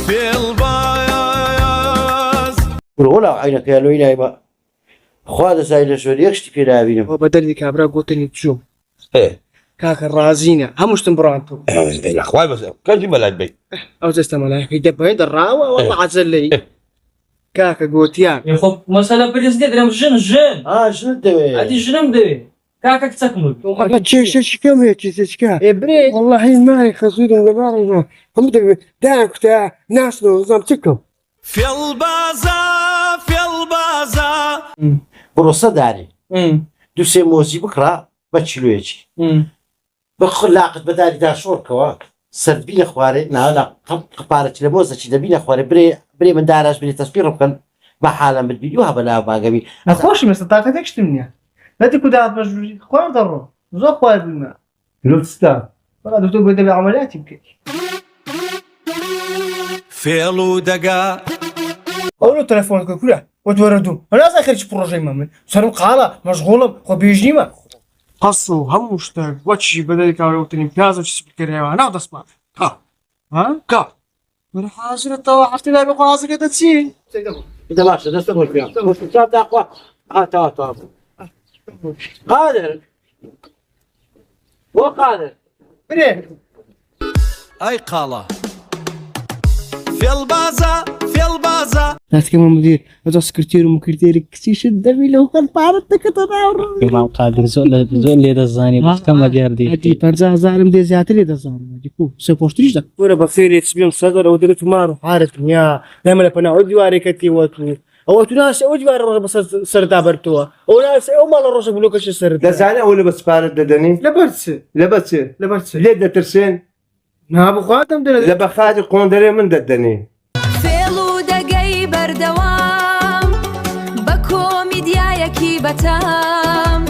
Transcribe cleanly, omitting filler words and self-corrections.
في الباز ولا عينك يا لوينا ما خواد سايل شو يكشتي في لابينا وبدل كابرا قوتني تشوف ايه كاك الرازينة همش تنبرانتو الاخوان بس كان في ملاك بي او تستمع يدبين الراوة والله عزلي كاكا قوتيان يا خب مسألة بريزديد رم جن شنو دوي هادي جنم دوي كاكا تكمل تشيش كم هي تشيش كم إبريد والله ما يخزون الجبار هم داك تاع ناس نظام تكم في البازا في البازا بروسة داري دوسي موزي بكرة بتشلويجي بخل لاقت بداري دا شور كواك سربين خواري لا قبارة لموزة شي دبين خواري بري من داراش بري تصوير مكان ما حالا بالفيديو هبلا باقي أخوش بس طاقتك تمنيا لا تكون داعت مجبوري خوار ضرو زو خوار بالماء لو تستاهل والله دكتور بده بعمليات يمكن فيلو دقا أولو تلفونك كلها وتوردوا أنا آخر شي بروجي مامن صاروا قالة مشغولة خو بيجني ما قصوا هم مشتاق واتشي بدل كانوا تنين بيازا وش سبكرها أنا وده اسمع ها كا من حاجة طوا عرفتي لا بقى حاجة كده تشي إذا ما شو تستقبل فيها تقول شو صار أقوى تا قادر مو قادر بريه أي قالة في البازا في البازا لا كمان مدير هذا سكرتير ومكرتير كتيش الدمي لو كان بعرضك تدور إمام قادر زول لي دزاني بس كم جار دي هدي برزا زارم دي زيادة لي دزاني ديكو سيبوشتريش ده ورا بفيري تسبيم صدر أو درت مارو حارت يا دائما أنا عودي واريكتي وتو أو تناس عودي واري بس سرتا برتوا أو ناس أو ما لروش بلوكش سرتا دزاني ولا بس بارد ددني لبرتس ليه دترسين نابو خاتم ده لبخاتي قوندري من ددني فێڵ و دەگەی بەردەوام بە کۆمیدیایەکی بەتام